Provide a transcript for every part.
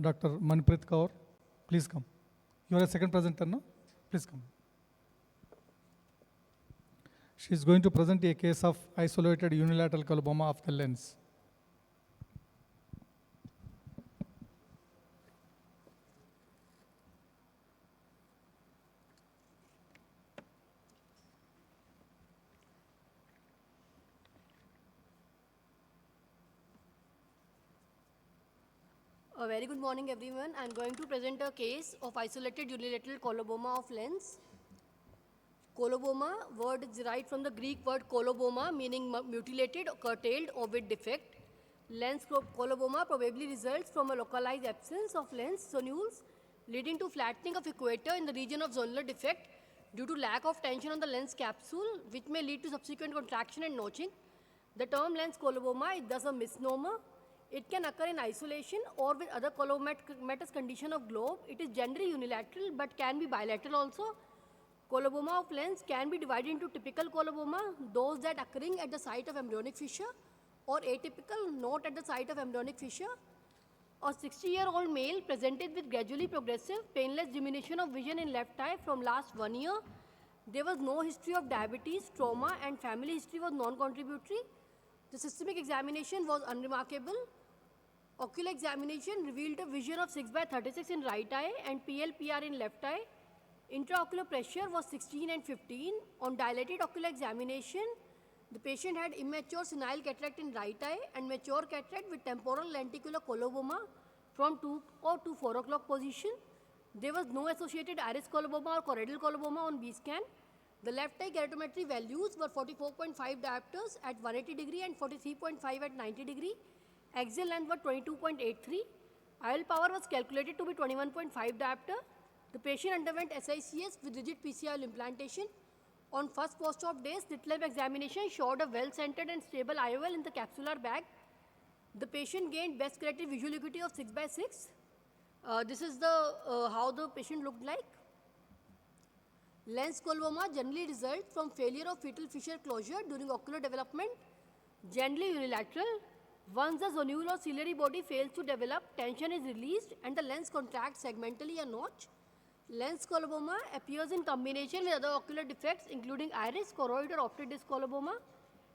Dr. Manpreet Kaur, please come. You are a second presenter, no? Please come. She is going to present a case of isolated unilateral coloboma of the lens. A very good morning, everyone. I'm going to present a case of isolated unilateral coloboma of lens. Coloboma word is derived from the Greek word koloboma, meaning mutilated, curtailed, or with defect. Lens coloboma probably results from a localized absence of lens zonules, leading to flattening of equator in the region of zonular defect due to lack of tension on the lens capsule, which may lead to subsequent contraction and notching. The term lens coloboma is thus a misnomer. It can occur in isolation or with other colomatous condition of globe. It is generally unilateral but can be bilateral also. Coloboma of lens can be divided into typical coloboma, those that occurring at the site of embryonic fissure, or atypical, not at the site of embryonic fissure. A 60-year-old male presented with gradually progressive, painless diminution of vision in left eye from last 1 year. There was no history of diabetes, trauma, and family history was non-contributory. The systemic examination was unremarkable. Ocular examination revealed a vision of 6/36 in right eye and PLPR in left eye. Intraocular pressure was 16 and 15. On dilated ocular examination, the patient had immature senile cataract in right eye and mature cataract with temporal lenticular coloboma from 2 or to 4 o'clock position. There was no associated iris coloboma or choroidal coloboma on B scan. The left eye keratometry values were 44.5 diopters at 180 degree and 43.5 at 90 degree. Axial length was 22.83. IOL power was calculated to be 21.5 diopter. The patient underwent SICS with rigid PCI implantation. On first post-op days, slit lamp examination showed a well-centered and stable IOL in the capsular bag. The patient gained best corrected visual acuity of 6/6. This is the how the patient looked like. Lens coloboma generally results from failure of fetal fissure closure during ocular development, generally unilateral. Once the zonule or ciliary body fails to develop, tension is released and the lens contracts segmentally a notch. Lens coloboma appears in combination with other ocular defects including iris, choroid or optic disc coloboma.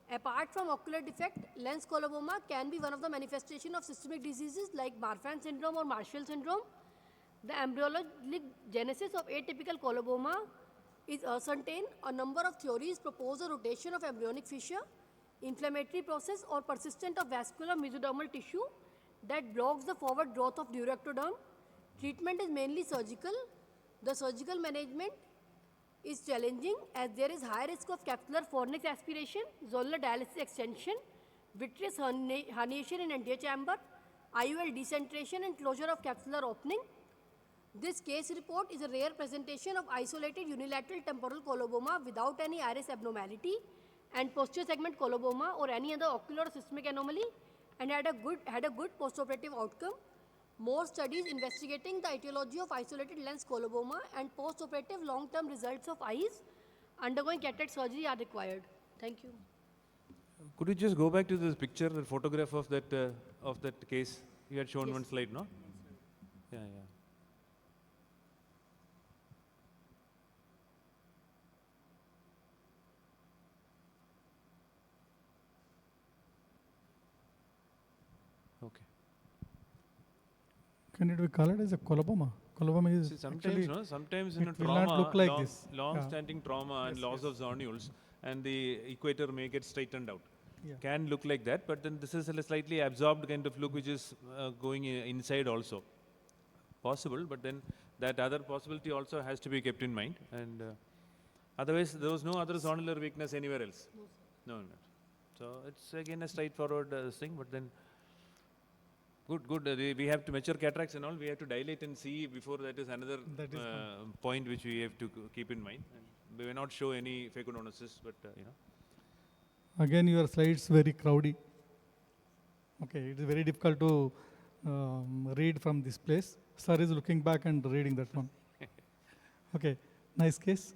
Apart from ocular defect, lens coloboma can be one of the manifestations of systemic diseases like Marfan syndrome or Marshall syndrome. The embryologic genesis of atypical coloboma is uncertain. A number of theories propose a rotation of embryonic fissure, inflammatory process or persistent of vascular mesodermal tissue that blocks the forward growth of neuroectoderm. Treatment is mainly surgical. The surgical management is challenging as there is high risk of capsular fornix aspiration, zonular dialysis extension, vitreous herniation in anterior chamber, IOL decentration and closure of capsular opening. This case report is a rare presentation of isolated unilateral temporal coloboma without any iris abnormality and posterior segment coloboma or any other ocular or systemic anomaly and had a good postoperative outcome. More studies investigating the etiology of isolated lens coloboma and postoperative long-term results of eyes undergoing cataract surgery are required. Thank you. Could you just go back to this picture, the photograph of that case? You had shown Yes. one slide, no? Yeah. Okay. Can it be called as a coloboma? Coloboma is See, actually, sometimes in a it will not trauma, look like this. long-standing trauma and Yes, loss of zonules, and the equator may get straightened out. Yeah. Can look like that, but then this is a slightly absorbed kind of look, which is going inside also. Possible, but then that other possibility also has to be kept in mind. And otherwise, there was no other zonular weakness anywhere else. No. So it's again a straightforward thing, but then good. We have to mature cataracts and all. We have to dilate and see before that is another That is point which we have to keep in mind. And we may not show any phacodonosis, but Again, your slides very crowdy. Okay, it is very difficult to read from this place. Sir is looking back and reading that one. Okay, nice case.